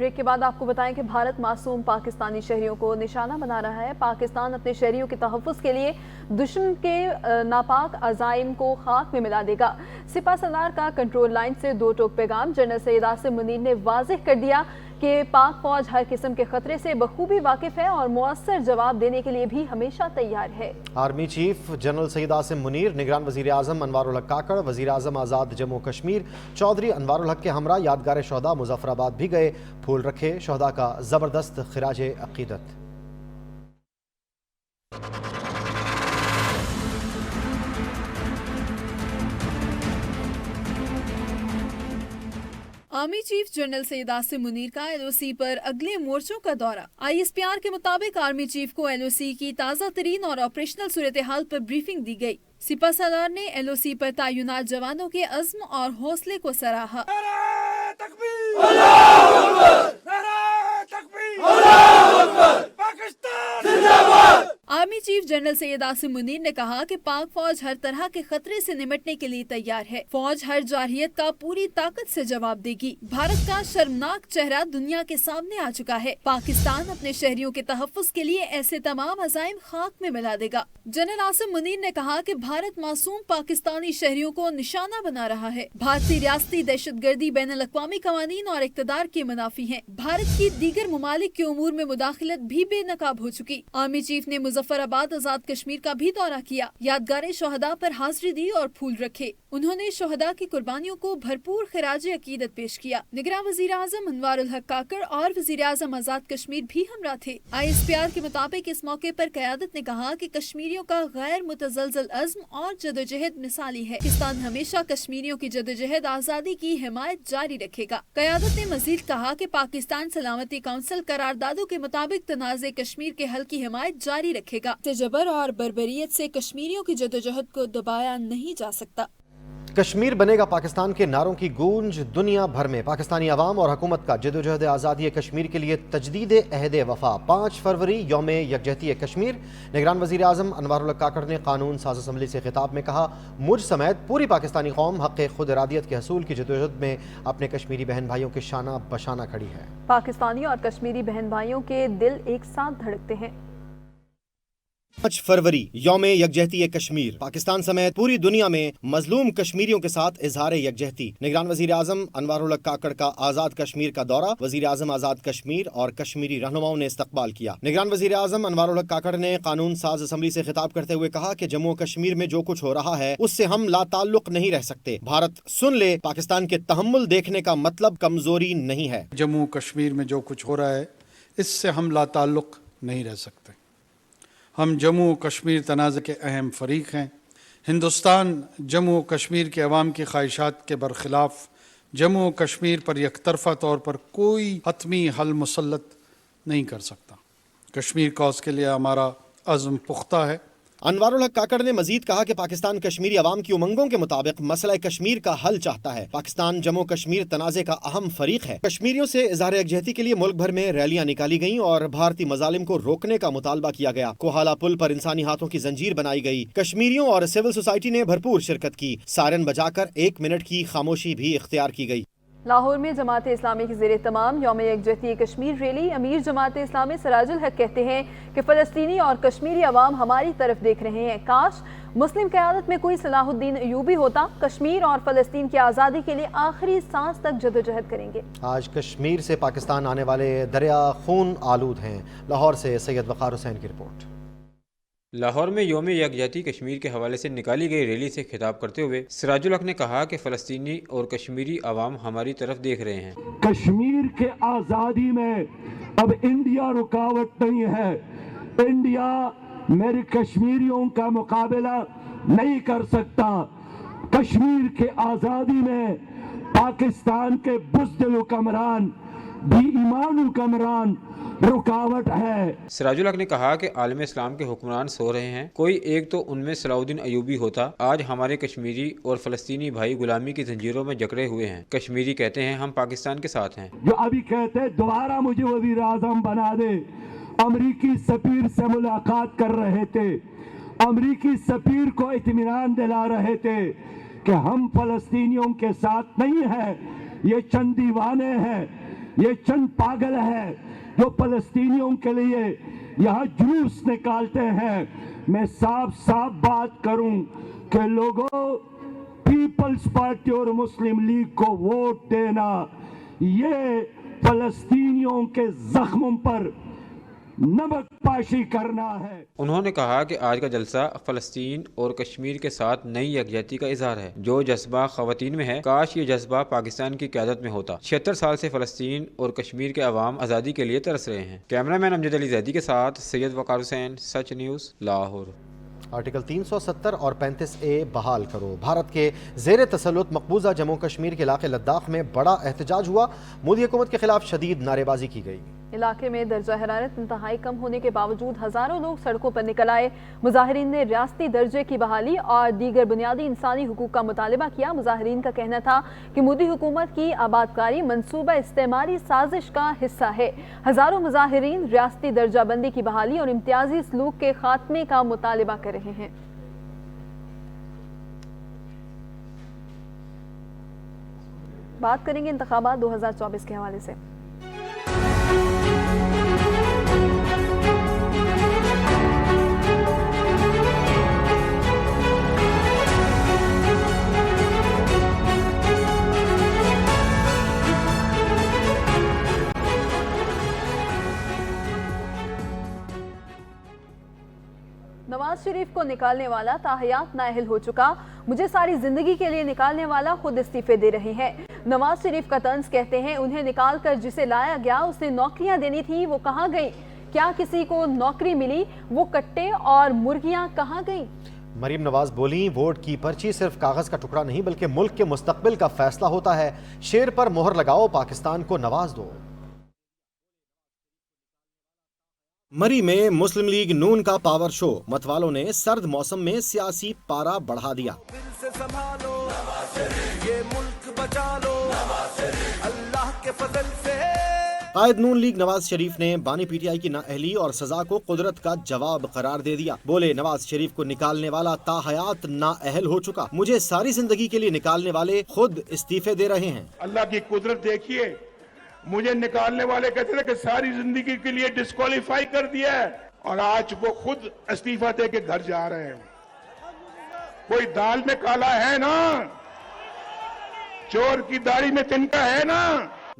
Break के बाद आपको बताएं कि भारत मासूम पाकिस्तानी शहरियों को निशाना बना रहा है। पाकिस्तान अपने शहरियों के तहफ़्फ़ुज़ के लिए दुश्मन के नापाक अज़ाइम को खाक में मिला देगा। सिपा सलार का कंट्रोल लाइन से दो टोक पैगाम। जनरल सैयद आसिम मुनीर ने वाज़ेह कर दिया कि पाक फौज हर किस्म के खतरे से बखूबी वाकिफ है और मुअस्सर जवाब देने के लिए भी हमेशा तैयार है। Army chief general Syed Asim Munir, निगरान वज़ीर आज़म अनवारुल हक काकड़, वज़ीर आज़म आज़ाद जम्मू कश्मीर चौधरी अनवारुल हक के हमरा यादगार शहदा मुज़फ़्फ़राबाद भी गए। फूल रखे शहदा का ज़बरदस्त खिराज अक़ीदत। Army chief general Syed Asim Munir का एलओसी पर अगले मोर्चों का दौरा। आईएसपीआर के मुताबिक आर्मी चीफ को एलओसी की ताज़ा तरीन और ऑपरेशनल सूरत हाल पर ब्रीफिंग दी गई। सिपा सलार ने एलओसी पर तैनात जवानों के अज़्म और हौसले को सराहा। Army chief general Syed Asim Munir ने कहा कि पाक फौज हर तरह के खतरे से निपटने के लिए तैयार है। फौज हर जारहियत का पूरी ताकत से जवाब देगी। भारत का शर्मनाक चेहरा दुनिया के सामने आ चुका है। पाकिस्तान अपने शहरियों के तहफ़्फ़ुज़ के लिए ऐसे तमाम अज़ाइम खाक में मिला देगा। जनरल आसिम मुनीर ने कहा कि भारत मासूम पाकिस्तानी शहरियों को निशाना बना रहा है। भारतीय रियासती दहशतगर्दी बैनुल-अक़वामी क़वानीन और इक़्तिदार के मुनाफी है। भारत की दीगर ममालिक के उमूर में मुदाखलत भी बेनकाब हो चुकी। आर्मी चीफ ने मुज़फ़्फ़राबाद आज़ाद कश्मीर का भी दौरा किया। यादगार शहदा पर हाज़िरी दी और फूल रखे। उन्होंने शहदा की कुर्बानियों को भरपूर खिराज अक़ीदत पेश किया। निगरान वज़ीर आज़म अनवारुल हक काकड़ और वज़ीर आज़म आज़ाद कश्मीर भी हमरा थे। आईएसपीआर के मुताबिक इस मौके पर क़यादत ने कहा कि कश्मीरियों का गैर मुतज़लज़ल अज़्म और जदोजहद मिसाली है। पाकिस्तान हमेशा कश्मीरियों की जदोजहद आज़ादी की हिमायत जारी रखेगा। क़यादत ने मज़ीद कहा कि पाकिस्तान सलामती काउंसिल करारदादों के मुताबिक तनाज़े कश्मीर के हल की हिमायत जारी रखेगा। जबर और बर्बरियत से कश्मीरियों की जदोजहद को दबाया नहीं जा सकता। कश्मीर बनेगा पाकिस्तान के नारों की गूंज दुनिया भर में। पाकिस्तानी अवाम और हुकूमत का जदोजहद आज़ादी कश्मीर के लिए तजदीद अहद वफा। 5 फरवरी यौम यकजहती कश्मीर। निगरान वज़ीर आज़म अनवारुल हक काकड़ ने कानून साज असम्बली से खिताब में कहा, मुझ समेत पूरी पाकिस्तानी कौम हक़ खुद इरादियत के हसूल की जदोजहद में अपने कश्मीरी बहन भाइयों के शाना बशाना खड़ी है। पाकिस्तानी और कश्मीरी बहन भाइयों के दिल एक साथ धड़कते हैं। 5 फरवरी यौम यकजहती कश्मीर। पाकिस्तान समेत पूरी दुनिया में मजलूम कश्मीरियों के साथ इजहार यकजहती। निगरान वज़ीर आज़म अनवारुल हक काकड़ का आज़ाद कश्मीर का दौरा। वज़ीर आज़म आज़ाद कश्मीर और कश्मीरी रहनुमाओं ने इस्तकबाल किया। निगरान वज़ीर आज़म अनवारुल हक काकड़ ने कानून साज असम्बली से खिताब करते हुए कहा कि जम्मू कश्मीर में जो कुछ हो रहा है उससे हम लाताल्लुक नहीं रह सकते। भारत सुन ले, पाकिस्तान के तहम्मुल देखने का मतलब कमजोरी नहीं है। जम्मू कश्मीर में जो कुछ हो रहा है इससे हम लाताल्लुक नहीं रह सकते। हम जम्मू कश्मीर तनाज़े के अहम फ़रीक हैं। हिंदुस्तान जम्मू कश्मीर के अवाम की ख्वाहिशात के बरखिलाफ़ जम्मू कश्मीर पर यकतरफ़ा तौर पर कोई हतमी हल मुसल्लत नहीं कर सकता। कश्मीर कॉज़ के लिए हमारा अज़्म पुख्ता है। अनवारुल हक काकड़ ने मजीद कहा कि पाकिस्तान कश्मीरी अवाम की उमंगों के मुताबिक मसला कश्मीर का हल चाहता है। पाकिस्तान जम्मू कश्मीर तनाज़े का अहम फरीक है। कश्मीरियों से इज़हार यकजहती के लिए मुल्क भर में रैलियां निकाली गईं और भारतीय मजालिम को रोकने का मुतालबा किया गया। कोहाला पुल पर इंसानी हाथों की जंजीर बनाई गई। कश्मीरियों और सिविल सोसाइटी ने भरपूर शिरकत की। सायरन बजाकर 1 मिनट की खामोशी भी इख्तियार की गई। लाहौर में जमात इस्लामी की ज़ेर तमाम यौम यकजहती कश्मीर रैली। अमीर जमात इस्लामी सिराजुल हक कहते हैं कि फ़लस्तीनी और कश्मीरी अवाम हमारी तरफ देख रहे हैं। काश मुस्लिम क़यादत में कोई सलाहुद्दीन अयूबी होता। कश्मीर और फ़लस्तीन की आज़ादी के लिए आखिरी सांस तक जदोजहद करेंगे। आज कश्मीर से पाकिस्तान आने वाले दरिया खून आलूद हैं। लाहौर से सैयद वक़ार हुसैन की रिपोर्ट। लाहौर में यौम यकजहती कश्मीर के हवाले से निकाली गई रैली से खिताब करते हुए सिराजुल हक ने कहा कि फ़लस्तीनी और कश्मीरी अवाम हमारी तरफ देख रहे हैं। कश्मीर के आज़ादी में अब इंडिया रुकावट नहीं है। इंडिया मेरे कश्मीरियों का मुकाबला नहीं कर सकता। कश्मीर के आज़ादी में पाकिस्तान के बुज़दिल हुक्मरान, बेईमान हुक्मरान रुकावट है। सिराजुल हक ने कहा कि आलम इस्लाम के हुक्मरान सो रहे हैं, कोई एक तो उनमें सलाउद्दीन अयूबी होता। आज हमारे कश्मीरी और फ़लस्तीनी भाई गुलामी की जंजीरों में जकड़े हुए हैं। कश्मीरी कहते हैं हम पाकिस्तान के साथ हैं। जो अभी कहते हैं दोबारा मुझे वज़ीर आज़म बना दे, अमरीकी सफीर से मुलाकात कर रहे थे, अमरीकी सफीर को इत्मीनान दिला रहे थे कि हम फ़लस्तीनियों के साथ नहीं हैं, ये चंद दीवाने हैं। ये चंद पागल है जो फलस्तीनियों के लिए यहाँ जुलूस निकालते हैं। मैं साफ साफ बात करूं कि लोगों, पीपल्स पार्टी और मुस्लिम लीग को वोट देना ये फलस्तीनियों के जख्मों पर नमक पाशी करना है। उन्होंने कहा कि आज का जलसा फ़लस्तीन और कश्मीर के साथ नई यकजहती का इजहार है। जो जज्बा ख़वातीन में है, काश ये जज्बा पाकिस्तान की क़यादत में होता। 76 साल से फ़लस्तीन और कश्मीर के अवाम आज़ादी के लिए तरस रहे हैं। कैमरामैन अमजद अली जैदी के साथ सैयद वकार हुसैन, सच न्यूज़, लाहौर। आर्टिकल 370 और 35A बहाल करो। भारत के ज़ेर तसल्लुत मकबूजा जम्मू कश्मीर के इलाके लद्दाख में बड़ा एहतजाज हुआ। मोदी हुकूमत के खिलाफ शदीद नारेबाजी की गई। इलाके में दर्जा हरारत इंतहाई कम होने के बावजूद हज़ारों लोग सड़कों पर निकल आए। मुजाहिरीन ने रियासती दर्जे की बहाली और दीगर बुनियादी इंसानी हुकूक का मुतालबा किया। मुजाहिरीन का कहना था कि मोदी हुकूमत की आबादकारी मंसूबा इस्तेमारी साजिश का हिस्सा है। हज़ारों मुजाहिरीन रियासती दर्जा बंदी की बहाली और इम्तियाजी सलूक के खात्मे का मुतालबा कर रहे हैं। बात करेंगे इंतखाबात 2024 के हवाले से। नवाज शरीफ को निकालने वाला ताहयात नाअहल हो चुका। मुझे सारी जिंदगी के लिए निकालने वाला खुद इस्तीफे दे रहे हैं। नवाज शरीफ का तंज कहते हैं, उन्हें निकाल कर जिसे लाया गया उसने नौकरियां देनी थी, वो कहाँ गई? क्या किसी को नौकरी मिली? वो कट्टे और मुर्गियां कहाँ गई? मरीम नवाज बोली, वोट की पर्ची सिर्फ कागज का टुकड़ा नहीं बल्कि मुल्क के मुस्तकबिल का फैसला होता है। शेर पर मोहर लगाओ, पाकिस्तान को नवाज दो। मरी में मुस्लिम लीग नून का पावर शो। मतवालों ने सर्द मौसम में सियासी पारा बढ़ा दिया। से संभालो ये मुल्क बचा लो अल्लाह के फजल से। कायद नून लीग नवाज शरीफ ने बानी पीटीआई की नाअहली और सजा को कुदरत का जवाब करार दे दिया। बोले, नवाज शरीफ को निकालने वाला ताहयात नाअहल हो चुका। मुझे सारी जिंदगी के लिए निकालने वाले खुद इस्तीफे दे रहे हैं। अल्लाह की कुदरत देखिए, मुझे निकालने वाले कहते थे कि सारी जिंदगी के लिए डिस्क्वालीफाई कर दिया है और आज वो खुद इस्तीफा दे के घर जा रहे हैं। कोई दाल में काला है ना, चोर की दाढ़ी में तिनका है ना।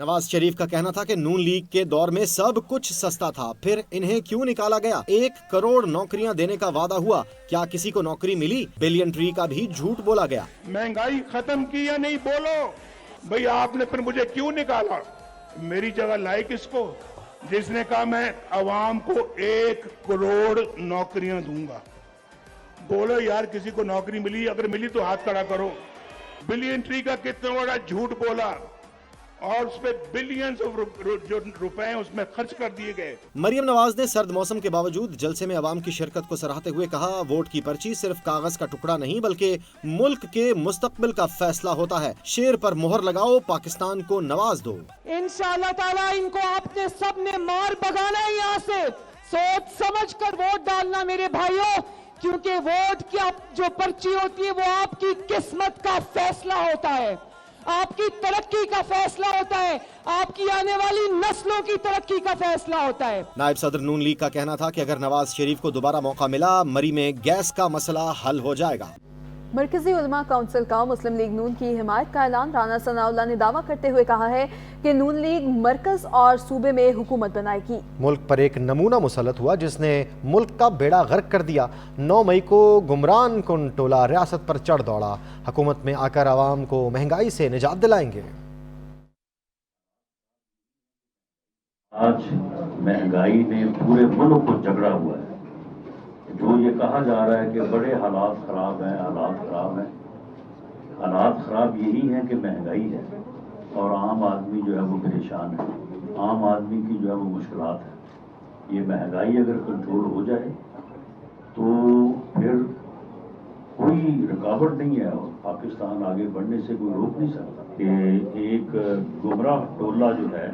नवाज शरीफ का कहना था कि नून लीग के दौर में सब कुछ सस्ता था, फिर इन्हें क्यों निकाला गया? 1 करोड़ नौकरियां देने का वादा हुआ, क्या किसी को नौकरी मिली? बिलियन ट्री का भी झूठ बोला गया। महंगाई खत्म की या नहीं, बोलो भाई। आपने फिर मुझे क्यों निकाला? मेरी जगह लाए किसको? जिसने कहा मैं अवाम को 1 करोड़ नौकरियां दूंगा। बोलो यार, किसी को नौकरी मिली? अगर मिली तो हाथ खड़ा करो। बिलियन ट्री का कितना बड़ा झूठ बोला और उस पे बिलियंस ऑफ जो रुपए उसमें खर्च कर दिए गए। मरियम नवाज ने सर्द मौसम के बावजूद जलसे में अवाम की शिरकत को सराहते हुए कहा, वोट की पर्ची सिर्फ कागज का टुकड़ा नहीं बल्कि मुल्क के मुस्तकबिल का फैसला होता है। शेर पर मोहर लगाओ, पाकिस्तान को नवाज दो। इंशाअल्लाह ताला इनको आपने सब ने मार भगाना है यहाँ से। सोच समझ कर वोट डालना मेरे भाइयों, क्योंकि वोट की जो पर्ची होती है वो आपकी किस्मत का फैसला होता है, आपकी तरक्की का फैसला होता है, आपकी आने वाली नस्लों की तरक्की का फैसला होता है। नायब सदर नून लीग का कहना था कि अगर नवाज शरीफ को दोबारा मौका मिला, मरी में गैस का मसला हल हो जाएगा। मरकजी उलमा काउंसिल का मुस्लिम लीग नून की हिमायत का ऐलान। राना सनाउल्लाह ने दावा करते हुए कहा है कि नून लीग मरकज और सूबे में हुकूमत बनाएगी। मुल्क पर एक नमूना मुसल्लत हुआ जिसने मुल्क का बेड़ा गर्क कर दिया। 9 मई को गुमरान कुन टोला रियासत पर चढ़ दौड़ा। हुकूमत में आकर आवाम को महंगाई से निजात दिलाएंगे। आज महंगाई ने पूरे मुल्क को झगड़ा हुआ है। जो ये कहा जा रहा है कि बड़े हालात खराब हैं, हालात खराब यही हैं कि महंगाई है और आम आदमी जो है वो परेशान है। आम आदमी की जो है वो मुश्किलात है। ये महंगाई अगर कंट्रोल हो जाए तो फिर कोई रुकावट नहीं है और पाकिस्तान आगे बढ़ने से कोई रोक नहीं सकता। कि एक गुमराह टोला जो है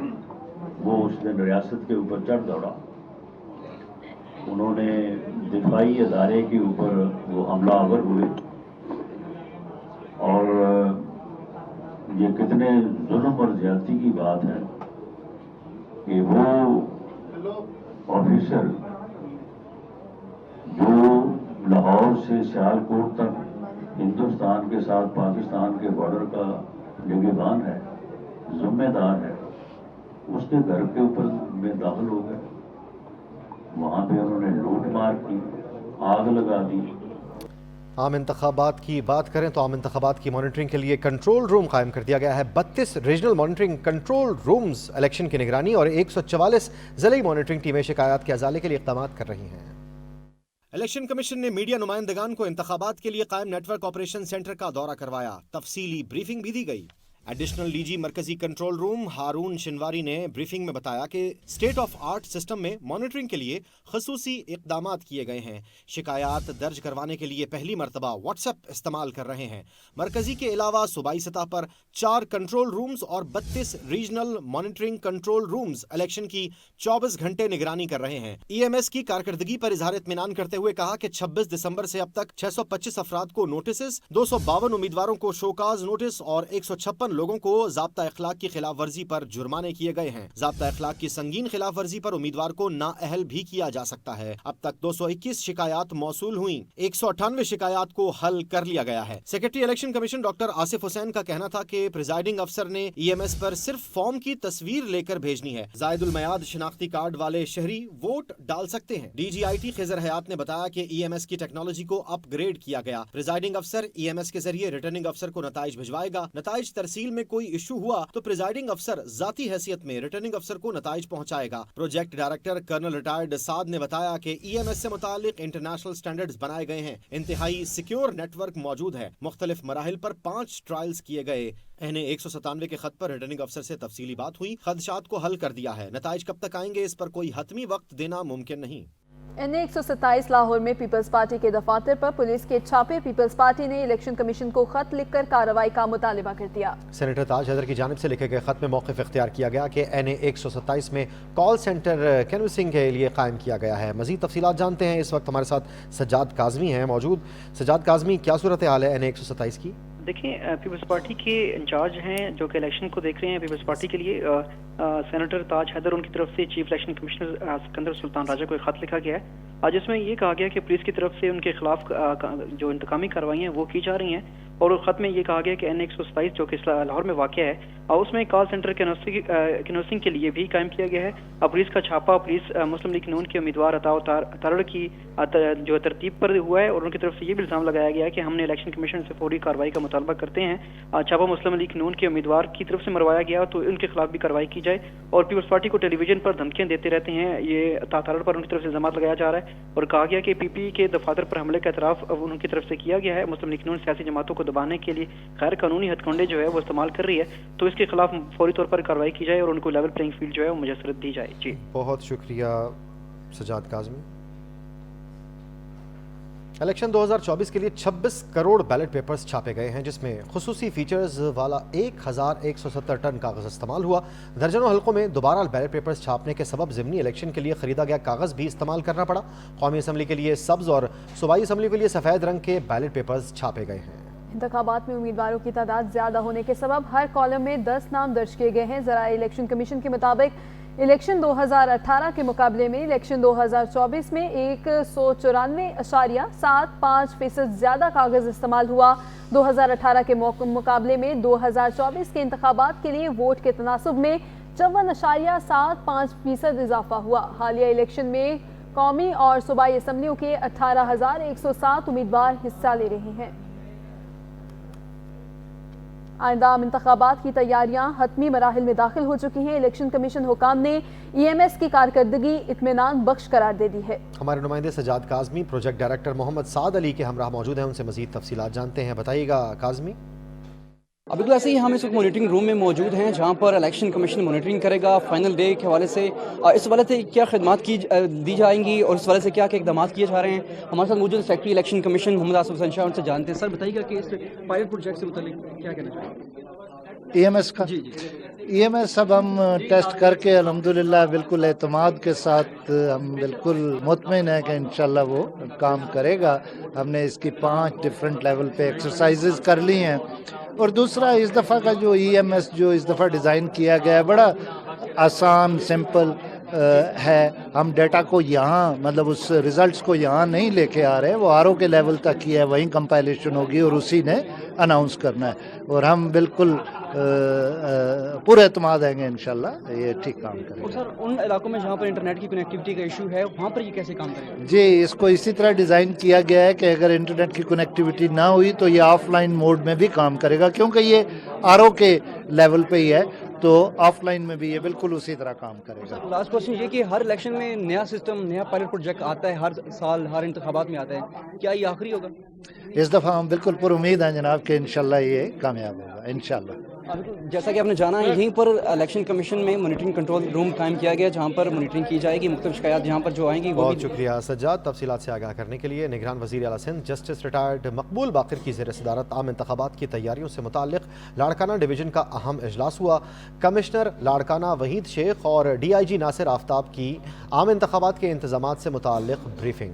वो उस दिन रियासत के ऊपर चढ़ दौड़ा। उन्होंने दिफाई अदारे के ऊपर वो हमलावर हुए और ये कितने जुल्म और ज्यादती की बात है کہ وہ آفیسر جو لاہور سے سیالکوٹ تک ہندوستان کے ساتھ پاکستان کے بارڈر کا نگہبان ہے، ذمہ دار ہے، اس کے گھر کے اوپر میں داخل ہو گئے، وہاں پہ انہوں نے لوٹ مار کی، آگ لگا دی۔ عام انتخابات کی بات کریں تو عام انتخابات کی مانیٹرنگ کے لیے کنٹرول روم قائم کر دیا گیا ہے۔ 32 regional monitoring control rooms election کی نگرانی اور 144 ضلعی مانیٹرنگ ٹیمیں شکایات کے ازالے کے لیے اقدامات کر رہی ہیں۔ الیکشن کمیشن نے میڈیا نمائندگان کو انتخابات کے لیے قائم نیٹ ورک آپریشن سینٹر کا دورہ کروایا، تفصیلی بریفنگ بھی دی گئی۔ ایڈیشنل ڈی جی مرکزی کنٹرول روم ہارون شنواری نے بریفنگ میں بتایا کہ اسٹیٹ آف آرٹ سسٹم میں مانیٹرنگ کے لیے خصوصی اقدامات کیے گئے ہیں۔ شکایات درج کروانے کے لیے پہلی مرتبہ واٹس ایپ استعمال کر رہے ہیں۔ مرکزی کے علاوہ صوبائی سطح پر 4 کنٹرول رومز اور 32 regional monitoring control rooms election کی 24 گھنٹے نگرانی کر رہے ہیں۔ ای ایم ایس کی کارکردگی پر اظہار اطمینان کرتے ہوئے کہا کہ 26 دسمبر سے اب تک 625 افراد کو نوٹسز، 252 امیدواروں کو شوکاز نوٹس اور 156 لوگوں کو ضابطہ اخلاق کی خلاف ورزی پر جرمانے کیے گئے ہیں۔ ضابطہ اخلاق کی سنگین خلاف ورزی پر امیدوار کو نااہل بھی کیا جا سکتا ہے۔ اب تک 221 شکایات موصول ہوئیں، 198 شکایات کو حل کر لیا گیا ہے۔ Secretary election commission doctor Asif Hussain کا کہنا تھا کہ پریزائڈنگ افسر نے ای ایم ایس پر صرف فارم کی تصویر لے کر بھیجنی ہے۔ زائد المیعاد شناختی کارڈ والے شہری ووٹ ڈال سکتے ہیں۔ ڈی جی آئی ٹی خضر حیات نے بتایا کہ ای ایم ایس کی ٹیکنالوجی کو اپ گریڈ کیا گیا۔ پریزائڈنگ افسر ای ایم ایس کے ذریعے ریٹرننگ افسر کو نتائج بھجوائے گا۔ نتائج ترسیل میں کوئی ایشو ہوا تو پریزائڈنگ افسر ذاتی حیثیت میں ریٹرننگ افسر کو نتائج پہنچائے گا۔ پروجیکٹ ڈائریکٹر کرنل ریٹائرڈ سعد نے بتایا کہ ای ایم ایس سے متعلق انٹرنیشنل سٹینڈرڈز بنائے گئے ہیں، انتہائی سیکیور نیٹ ورک موجود ہے۔ مختلف مراحل پر 5 ٹرائلز کیے گئے۔ انہیں 197 کے خط پر ریٹرننگ افسر سے تفصیلی بات ہوئی، خدشات کو حل کر دیا ہے۔ نتائج کب تک آئیں گے اس پر کوئی حتمی وقت دینا ممکن نہیں۔ NA-127 لاہور میں پیپلز پارٹی کے دفاتر پر پولیس کے چھاپے، پیپلز پارٹی نے الیکشن کمیشن کو خط لکھ کر کارروائی کا مطالبہ کر دیا۔ سینیٹر تاج حیدر کی جانب سے لکھے گئے خط میں موقف اختیار کیا گیا کہ NA-127 میں کال سینٹر کینوسنگ کے لیے قائم کیا گیا ہے۔ مزید تفصیلات جانتے ہیں، اس وقت ہمارے ساتھ سجاد کاظمی ہیں موجود۔ سجاد کاظمی، کیا صورتحال ہے NA-127 کی؟ دیکھیں، پیپلز پارٹی کے انچارج ہیں جو کہ الیکشن کو دیکھ رہے ہیں پیپلز پارٹی کے لیے سینیٹر تاج حیدر، ان کی طرف سے چیف الیکشن کمشنر سکندر سلطان راجہ کو ایک خط لکھا گیا ہے جس میں یہ کہا گیا کہ پولیس کی طرف سے ان کے خلاف جو انتقامی کارروائیاں وہ کی جا رہی ہیں، اور خط میں یہ کہا گیا کہ NA-127 جو کہ لاہور میں واقع ہے اور اس میں کال سینٹر کینوسنگ کے لیے بھی قائم کیا گیا ہے۔ پولیس کا چھاپا پولیس مسلم لیگ نون کے امیدوار عطاء تارڑ کی جو ترتیب پر ہوا ہے، اور ان کی طرف سے یہ بھی الزام لگایا گیا ہے کہ ہم نے الیکشن کمیشن سے فوری کارروائی کا مطالبہ کرتے ہیں۔ چھاپا مسلم لیگ نون کے امیدوار کی طرف سے مروایا گیا تو ان کے خلاف بھی کارروائی کی جائے، اور پیپلز پارٹی کو ٹیلی ویژن پر دھمکیاں دیتے رہتے ہیں، یہ عطاء تارڑ پر ان کی طرف سے الزامات لگایا جا رہا ہے، اور کہا گیا کہ پی پی کے دفاتر پر حملے کا اعتراف ان کی طرف سے کیا گیا ہے۔ مسلم لیگ نون سیاسی جماعتوں کو دبانے کے لیے غیر قانونی ہتھ کنڈے جو ہے وہ استعمال کر رہی ہے، تو اس کے خلاف فوری طور پر کارروائی کی جائے اور ان کو لیول پلینگ فیلڈ جو ہے وہ مجسرت دی جائے۔ جی بہت شکریہ سجاد کاظمی۔ الیکشن 2024 کے لیے 26 کروڑ بیلٹ پیپرز چھاپے گئے ہیں، جس میں خصوصی فیچرز والا 1170 ٹن کاغذ استعمال ہوا۔ درجنوں حلقوں میں دوبارہ بیلٹ پیپرز چھاپنے کے سبب ضمنی الیکشن کے لیے خریدا گیا کاغذ بھی استعمال کرنا پڑا۔ قومی اسمبلی کے لیے سبز اور صوبائی اسمبلی کے لیے سفید رنگ کے بیلٹ پیپرز چھاپے گئے ہیں۔ انتخابات میں امیدواروں کی تعداد زیادہ ہونے کے سبب ہر کالم میں 10 نام درج کیے گئے ہیں۔ ذرائع الیکشن کمیشن کے مطابق الیکشن 2018 کے مقابلے میں الیکشن 2024 میں 194.75% زیادہ کاغذ استعمال ہوا۔ 2018 کے مقابلے میں 2024 کے انتخابات کے لیے ووٹ کے تناسب میں 54.75% اضافہ ہوا۔ حالیہ الیکشن میں قومی اور صوبائی اسمبلیوں کے 18,107 امیدوار حصہ لے رہے ہیں۔ آئندہ انتخابات کی تیاریاں حتمی مراحل میں داخل ہو چکی ہیں۔ الیکشن کمیشن حکام نے ای ایم ایس کی کارکردگی اطمینان بخش قرار دے دی ہے۔ ہمارے نمائندے سجاد کاظمی پروجیکٹ ڈائریکٹر محمد سعد علی کے ہمراہ موجود ہیں، ان سے مزید تفصیلات جانتے ہیں۔ بتائیے گا کاظمی۔ بالکل ایسے ہی ہم اس وقت مانیٹرنگ روم میں موجود ہیں جہاں پر الیکشن کمیشن مانیٹرنگ کرے گا فائنل ڈے کے حوالے سے، اس حوالے سے کیا خدمات دی جائیں گی اور اس حوالے سے کیا کیا اقدامات کیے جا رہے ہیں۔ ہمارے ساتھ موجود سیکرٹری الیکشن کمیشن محمد آصف حسین شاہ، ان سے جانتے ہیں۔ سر بتائیے گا کہ اس پائلٹ پروجیکٹ سے متعلق کیا کہنا چاہیں گے؟ ای ایم ایس کا ای ایم ایس اب ہم ٹیسٹ کر کے الحمدللہ بالکل اعتماد کے ساتھ ہم بالکل مطمئن ہیں کہ انشاءاللہ وہ کام کرے گا۔ ہم نے اس کی 5 ڈفرینٹ لیول پہ ایکسرسائزز کر لی ہیں، اور دوسرا اس دفعہ کا جو ای ایم ایس جو اس دفعہ ڈیزائن کیا گیا ہے بڑا आसान सिंपल है। हम डेटा को यहाँ मतलब उस रिजल्ट्स को यहाँ नहीं लेके आ रहे, वो आरओ के लेवल तक ही है, वहीं कंपाइलेशन होगी और उसी ने अनाउंस करना है। और हम बिल्कुल पूरे एतमाद हैंगे इंशाल्लाह ये ठीक काम करेगा। और सर उन इलाकों में जहाँ पर इंटरनेट की कनेक्टिविटी का इशू है वहाँ पर ये कैसे काम करेगा? जी, इसको इसी तरह डिज़ाइन किया गया है कि अगर इंटरनेट की कनेक्टिविटी ना हुई तो ये ऑफलाइन मोड में भी काम करेगा, क्योंकि ये आरओ के लेवल पे ही है, तो ऑफलाइन में भी ये बिल्कुल उसी तरह काम करेगा। लास्ट क्वेश्चन ये कि हर इलेक्शन में नया सिस्टम, नया पायलट प्रोजेक्ट आता है, हर साल हर इंतखाबात में आता है, क्या ये आखिरी होगा? इस दफ़ा हम बिल्कुल पर उम्मीद हैं जनाब कि इंशाल्लाह ये कामयाब होगा इंशाल्लाह। जैसा कि आपने जाना यहीं पर इलेक्शन कमीशन में मॉनिटरिंग कंट्रोल रूम कायम किया गया, जहां पर मॉनिटरिंग की जाएगी, मुख्तलिफ शिकायत जहां पर जो आएंगी वो बहुत शुक्रिया सज्जाद। तफसीलात से आगाह करने के लिए निगरान वज़ीर आला सिंध जस्टिस रिटायर्ड मकबूल बाक़िर की ज़ेर सदारत आम इंतखाबात की तैयारियों से मुताल्लिक़ लाड़काना डिवीज़न का अहम इजलास हुआ। कमिश्नर लाड़काना वहीद शेख और DIG नासिर आफ्ताब की आम इंतखाबात के इंतज़ामात से मुताल्लिक़ ब्रीफिंग।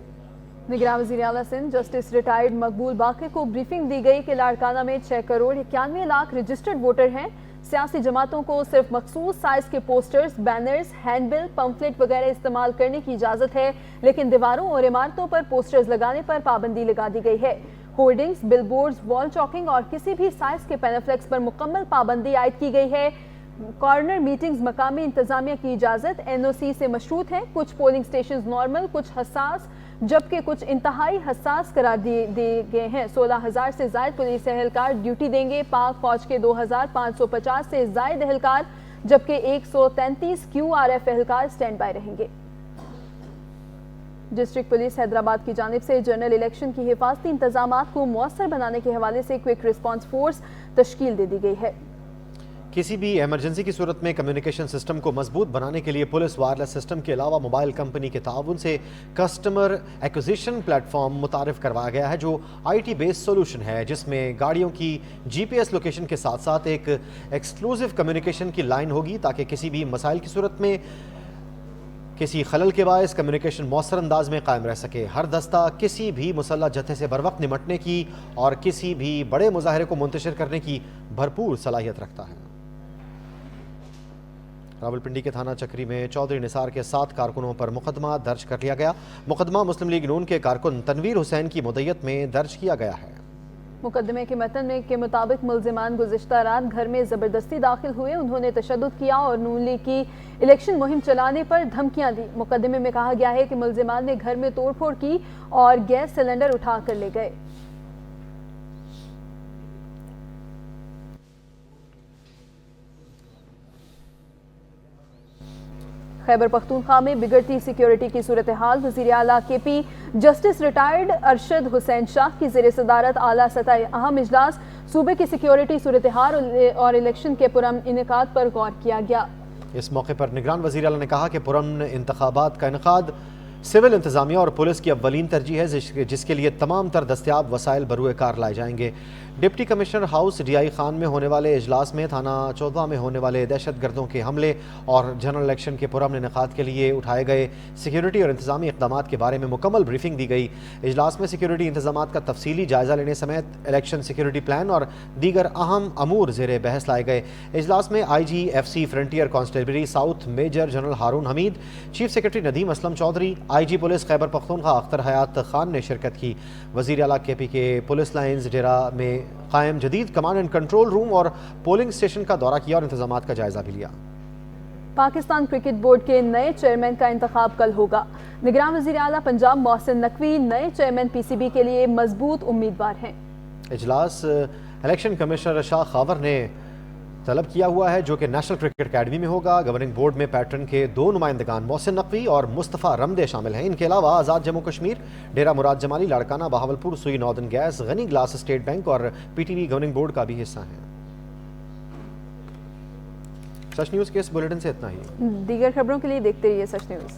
निगरान वज़ीर आला सिंध जस्टिस रिटायर्ड मकबूल बाक़िर को ब्रीफिंग दी गई कि लाड़काना में 6 करोड़ 91 लाख रजिस्टर्ड वोटर हैं। सियासी जमातों को सिर्फ मखसूस साइज के पोस्टर्स, बैनर्स, हैंडबिल, पंफलेट वगैरह इस्तेमाल करने की इजाज़त है, लेकिन दीवारों और इमारतों पर पोस्टर्स लगाने पर पाबंदी लगा दी गई है। होर्डिंग्स, बिलबोर्ड्स, वॉल चॉकिंग और किसी भी साइज के पैनाफ्लेक्स पर मुकम्मल पाबंदी आयद की गई है। कॉर्नर मीटिंग्स मकामी इंतजामिया की इजाज़त NOC से मशरूत है। कुछ पोलिंग स्टेशन नॉर्मल, कुछ हसास जबकि कुछ इंतहाई हसास करार दिए गए हैं। 16,000 से ज़ायद पुलिस एहलकार ड्यूटी देंगे। पाक फौज के 2,550 से ज़ायद एहलकार जबकि 133 QRF एहलकार स्टैंड बाय रहेंगे। डिस्ट्रिक्ट पुलिस हैदराबाद की जानिब से जनरल इलेक्शन की हिफाजती इंतजामात को मौसर बनाने के हवाले से क्विक रिस्पॉन्स फोर्स तश्कील दे दी गई है। किसी भी इमरजेंसी की सूरत में कम्युनिकेशन सिस्टम को मजबूत बनाने के लिए पुलिस वायरलेस सिस्टम के अलावा मोबाइल कंपनी के ताउन से कस्टमर एक्विजिशन प्लेटफॉर्म मुतारिफ करवाया गया है, जो IT बेस्ड सोल्यूशन है, जिसमें गाड़ियों की GPS लोकेशन के साथ साथ एक एक्सक्लूसिव कम्युनिकेशन की लाइन होगी, ताकि किसी भी मसाइल की सूरत में किसी खलल के बायस कम्युनिकेशन मौसर अंदाज में कायम रह सके। हर दस्ता किसी भी मुसल्लह जत्थे से बर वक्त निमटने की और किसी भी बड़े मुजाहरे को मुंतशिर करने की भरपूर सलाहियत रखता है। रावलपिंडी के थाना चक्री में चौधरी निसार के 7 कारकुनों पर मुकदमा दर्ज कर लिया गया। मुकदमा मुस्लिम लीग नून के कारकुन तनवीर हुसैन की मुद्दत में दर्ज किया गया है। मुकदमे के मतन के मुताबिक मुल्जिमान गुज़िश्ता रात घर में ज़बरदस्ती दाखिल हुए। उन्होंने तशद्दुद किया और नून लीग की इलेक्शन मुहिम चलाने पर धमकियां दी। मुकदमे में कहा गया है कि मुल्जिमान ने घर में तोड़फोड़ की और गैस सिलेंडर उठा कर ले गए। खैबर पख्तूनख्वा में बिगड़ती सिक्योरिटी की सूरत हाल। वज़ीर आला KP justice retired Arshad Hussain Shah की ज़ेर सदारत आला सतह अहम इजलास सूबे की सिक्योरिटी सूरत हाल और इलेक्शन के पुरअमन इनेकाद पर गौर किया गया। इस मौके पर निगरान वज़ीर आला ने कहा कि पुरअमन इंतखाबात का इनेकाद सिविल इंतजामिया और पुलिस की अव्वलीन तरजीह है, जिसके लिए तमाम तर दस्तियाब वसाइल बरूए कार लाए जाएंगे। Deputy commissioner house DI Khan में होने वाले इजलास में थाना चौदवा में होने वाले दहशत गर्दों के हमले और जनरल इलेक्शन के पुरअमन इनेकाद के लिए उठाए गए सिक्योरिटी और इंतजामी इक़दाम के बारे में मुकम्मल ब्रीफिंग दी गई। इजलास में सिक्योरिटी इंतजाम का तफसीली जायजा लेने समेत इलेक्शन सिक्योरिटी प्लान और दीगर अहम अमूर ज़ेर बहस लाए गए। इजलास में IG FC frontier constabulary south major general Haroon Hameed, chief secretary Nadeem Aslam Chaudhry, IG police Khyber Pakhtunkhwa Akhtar Hayat Khan ने शिरकत की। वज़ीर आला KP के पुलिस लाइन्स डेरा में कायम जदीद कमांड एंड कंट्रोल रूम और पोलिंग स्टेशन का दौरा किया और इंतजामात का जायजा भी लिया। पाकिस्तान क्रिकेट बोर्ड के नए चेयरमैन का इंतखाब कल होगा। निगरान वज़ीर आला पंजाब मोहसिन नकवी नए चेयरमैन PCB के लिए मजबूत उम्मीदवार हैं। इजलास इलेक्शन कमिश्नर शाह खावर ने तलब किया हुआ है, जो कि नेशनल क्रिकेट अकेडमी में होगा। गवर्निंग बोर्ड में पैटर्न के 2 नुमाइंदगान मोहसिन नकवी और मुस्तफ़ा रमदे शामिल हैं। इनके अलावा आज़ाद जम्मू कश्मीर, डेरा मुराद Jamali, Larkana, Bahawalpur, Sui northern gas, Ghani glass state bank और PTV गवर्निंग बोर्ड का भी हिस्सा है। सच न्यूज़ के इस बुलेटिन से इतना ही। दीगर खबरों के लिए देखते रहिए सच न्यूज़।